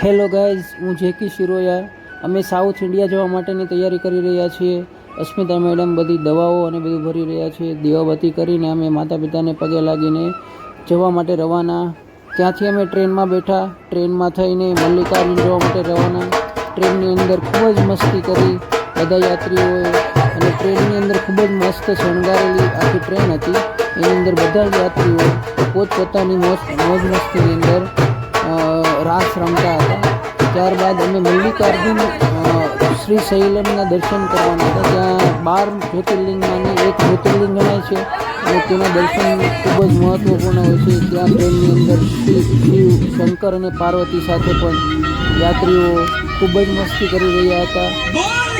Hello guys, હું જેકી શિરોયા. અમે south India જવા માટેની તૈયારી કરી રહ્યા છીએ. અસ્મિતા મેડમ બધી દવાઓ અને બધું ભરી રહ્યા છે. દીવાબત્તી કરીને અમે માતા પિતાને પગે લાગીને જવા માટે રવાના. ત્યાંથી અમે ટ્રેનમાં બેઠા. ટ્રેનમાં થઈને મલ્લિકાર્જુન જવા માટે રવાના. ટ્રેનની અંદર ખૂબ જ મસ્તી કરી બધા યાત્રીઓએ, અને ટ્રેનની અંદર ખૂબ જ મસ્ત શણગારેલી આખી ટ્રેન હતી. એની અંદર બધા જ યાત્રીઓ પોતપોતાની મોજ મસ્તીની અંદર રાસ રમતા હતા. ત્યારબાદ અમે મલ્લિકાર્જુન શ્રી શૈલમના દર્શન કરવાના હતા. ત્યાં 12 જ્યોતિર્લિંગમાંની એક જ્યોતિર્લિંગ ગણાય છે અને તેના દર્શન ખૂબ જ મહત્ત્વપૂર્ણ હોય છે. ત્યાં ટ્રેનની અંદર શિવ શંકર અને પાર્વતી સાથે પણ યાત્રીઓ ખૂબ જ મસ્તી કરી રહ્યા હતા.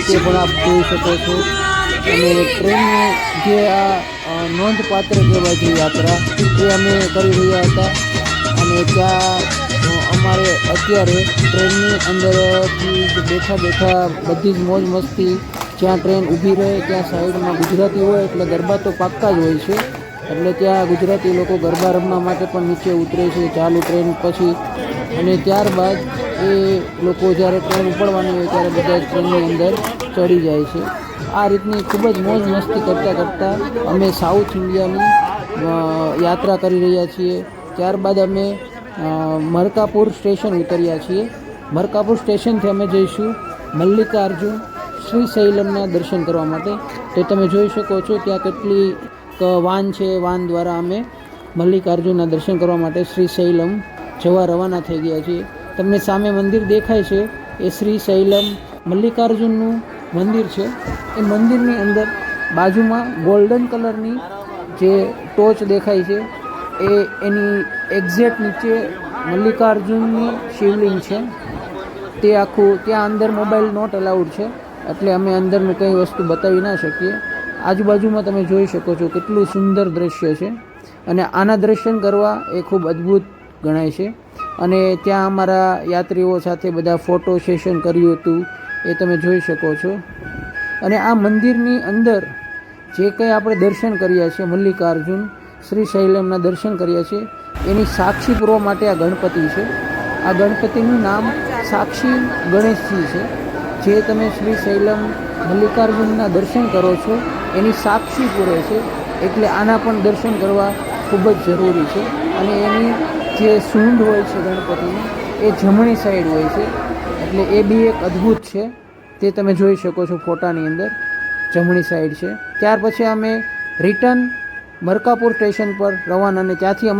તે પણ આપ જોઈ શકો છો. અને ટ્રેનની જે આ નોંધપાત્ર કહેવાય છે યાત્રા, એ અમે કરી રહ્યા હતા. અને ત્યાં અમારે અત્યારે ટ્રેનની અંદરથી બેઠા બેઠા બધી જ મોજ મસ્તી, જ્યાં ટ્રેન ઊભી રહે ત્યાં સાઈડમાં ગુજરાતી હોય એટલે ગરબા તો પાક્કા જ હોય છે. એટલે ત્યાં ગુજરાતી લોકો ગરબા રમવા માટે પણ નીચે ઉતરે છે ચાલુ ટ્રેન પછી. અને ત્યારબાદ એ લોકો જ્યારે ટ્રેન ઉપડવાની હોય ત્યારે બધા ટ્રેનની અંદર ચડી જાય છે. આ રીતની ખૂબ જ મોજ મસ્તી કરતાં અમે સાઉથ ઇન્ડિયાની યાત્રા કરી રહ્યા છીએ. ત્યારબાદ અમે મરકાપુર સ્ટેશન ઉતર્યા છીએ. મરકાપુર સ્ટેશનથી અમે જઈશું મલ્લિકાર્જુન શ્રી શૈલમના દર્શન કરવા માટે. તો તમે જોઈ શકો છો ત્યાં કેટલી વાન છે. વાન દ્વારા અમે મલ્લિકાર્જુનના દર્શન કરવા માટે શ્રી શૈલમ જવા રવાના થઈ ગયા છીએ. તમને સામે મંદિર દેખાય છે એ શ્રી શૈલમ મલ્લિકાર્જુનનું મંદિર છે. એ મંદિરની અંદર બાજુમાં ગોલ્ડન કલરની જે ટોચ દેખાય છે એની એક્ઝેક્ટ નીચે મલ્લિકાર્જુનની શિવલિંગ છે. તે આખું ત્યાં અંદર મોબાઈલ નોટ અલાઉડ છે, એટલે અમે અંદરનું કંઈ વસ્તુ બતાવી ના શકીએ. આજુબાજુમાં તમે જોઈ શકો છો કેટલું સુંદર દ્રશ્ય છે, અને આના દર્શન કરવા એ ખૂબ અદ્ભુત ગણાય છે. અને ત્યાં અમારા યાત્રીઓ સાથે બધા ફોટો સેશન કર્યું હતું, એ તમે જોઈ શકો છો. અને આ મંદિરની અંદર જે કંઈ આપણે દર્શન કર્યા છે, મલ્લિકાર્જુન શ્રી શૈલમના દર્શન કર્યા છે, એની સાક્ષી પૂરવા માટે આ ગણપતિ છે. આ ગણપતિનું નામ સાક્ષી ગણેશજી છે. જે તમે શ્રી શૈલમ મલ્લિકાર્જુનના દર્શન કરો છો એની સાક્ષી પૂરે છે. એટલે આના પણ દર્શન કરવા ખૂબ જ જરૂરી છે. અને એની જે સૂંઢ હોય છે ગણપતિની, એ જમણી સાઈડ હોય છે. એટલે એ બી એક અદ્ભુત છે. તે તમે જોઈ શકો છો ફોટાની અંદર, જમણી સાઈડ છે. ત્યાર પછી અમે રિટર્ન મરકાપુર સ્ટેશન પર રવાના, અને ત્યાંથી અમે